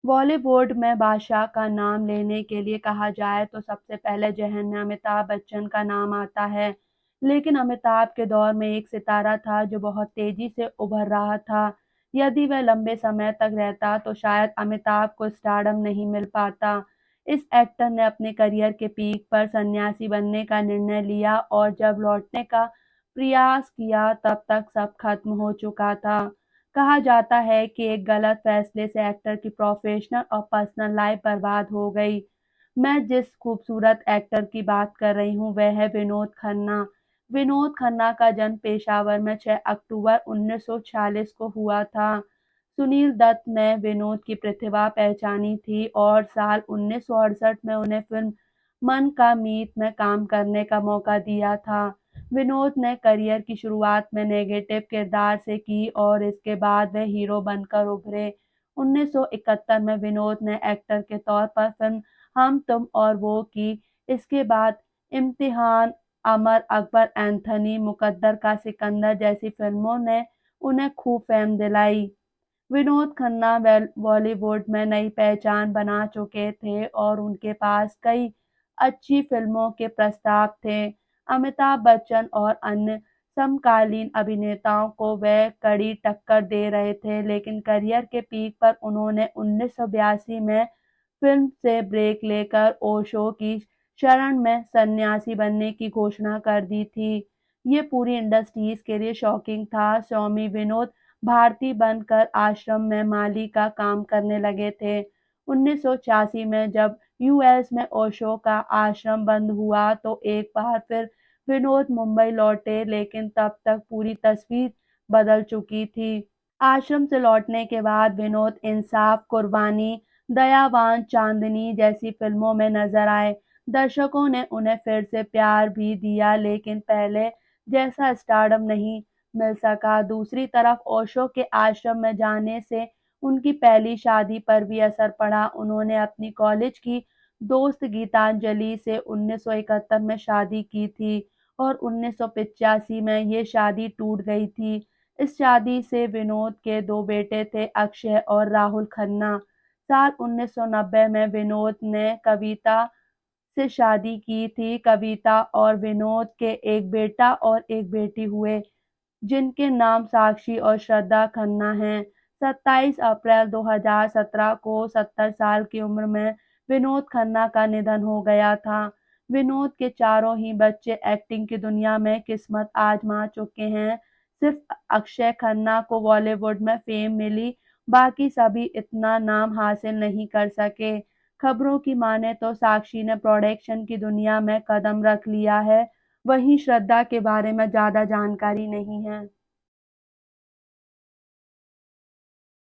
बॉलीवुड में बादशाह का नाम लेने के लिए कहा जाए तो सबसे पहले ज़हन में अमिताभ बच्चन का नाम आता है। लेकिन अमिताभ के दौर में एक सितारा था जो बहुत तेज़ी से उभर रहा था। यदि वह लंबे समय तक रहता तो शायद अमिताभ को स्टारडम नहीं मिल पाता। इस एक्टर ने अपने करियर के पीक पर सन्यासी बनने का निर्णय लिया और जब लौटने का प्रयास किया तब तक सब खत्म हो चुका था। कहा जाता है कि एक गलत फैसले से एक्टर की प्रोफेशनल और पर्सनल लाइफ बर्बाद हो गई। मैं जिस खूबसूरत एक्टर की बात कर रही हूँ वह है विनोद खन्ना। विनोद खन्ना का जन्म पेशावर में 6 अक्टूबर 1946 को हुआ था। सुनील दत्त ने विनोद की प्रतिभा पहचानी थी और साल 1968 में उन्हें फिल्म मन का मीत में काम करने का मौका दिया था। विनोद ने करियर की शुरुआत में नेगेटिव किरदार से की और इसके बाद वे हीरो बनकर उभरे। 1971 में विनोद ने एक्टर के तौर पर फिल्म हम तुम और वो की। इसके बाद इम्तिहान, अमर अकबर एंथनी, मुकद्दर का सिकंदर जैसी फिल्मों ने उन्हें खूब फेम दिलाई। विनोद खन्ना बॉलीवुड में नई पहचान बना चुके थे और उनके पास कई अच्छी फिल्मों के प्रस्ताव थे। अमिताभ बच्चन और अन्य समकालीन अभिनेताओं को वे कड़ी टक्कर दे रहे थे, लेकिन करियर के पीक पर उन्होंने 1982 में फिल्म से ब्रेक लेकर ओशो की शरण में सन्यासी बनने की घोषणा कर दी थी। ये पूरी इंडस्ट्रीज के लिए शॉकिंग था। स्वामी विनोद भारती बनकर आश्रम में माली का काम करने लगे थे। 1986 में जब यूएस में ओशो का आश्रम बंद हुआ तो एक बार फिर विनोद मुंबई लौटे, लेकिन तब तक पूरी तस्वीर बदल चुकी थी। आश्रम से लौटने के बाद विनोद इंसाफ, कुर्बानी, दयावान, चांदनी जैसी फिल्मों में नजर आए। दर्शकों ने उन्हें फिर से प्यार भी दिया, लेकिन पहले जैसा स्टारडम नहीं मिल सका। दूसरी तरफ ओशो के आश्रम में जाने से उनकी पहली शादी पर भी असर पड़ा। उन्होंने अपनी कॉलेज की दोस्त गीतांजलि से 1971 में शादी की थी और 1985 में ये शादी टूट गई थी। इस शादी से विनोद के 2 बेटे थे, अक्षय और राहुल खन्ना। साल 1990 में विनोद ने कविता से शादी की थी। कविता और विनोद के एक बेटा और एक बेटी हुए, जिनके नाम साक्षी और श्रद्धा खन्ना हैं। 27 अप्रैल 2017 को 70 साल की उम्र में विनोद खन्ना का निधन हो गया था। विनोद के चारों ही बच्चे एक्टिंग की दुनिया में किस्मत आजमा चुके हैं। सिर्फ अक्षय खन्ना को बॉलीवुड में फेम मिली, बाकी सभी इतना नाम हासिल नहीं कर सके। खबरों की माने तो साक्षी ने प्रोडक्शन की दुनिया में कदम रख लिया है, वहीं श्रद्धा के बारे में ज्यादा जानकारी नहीं है।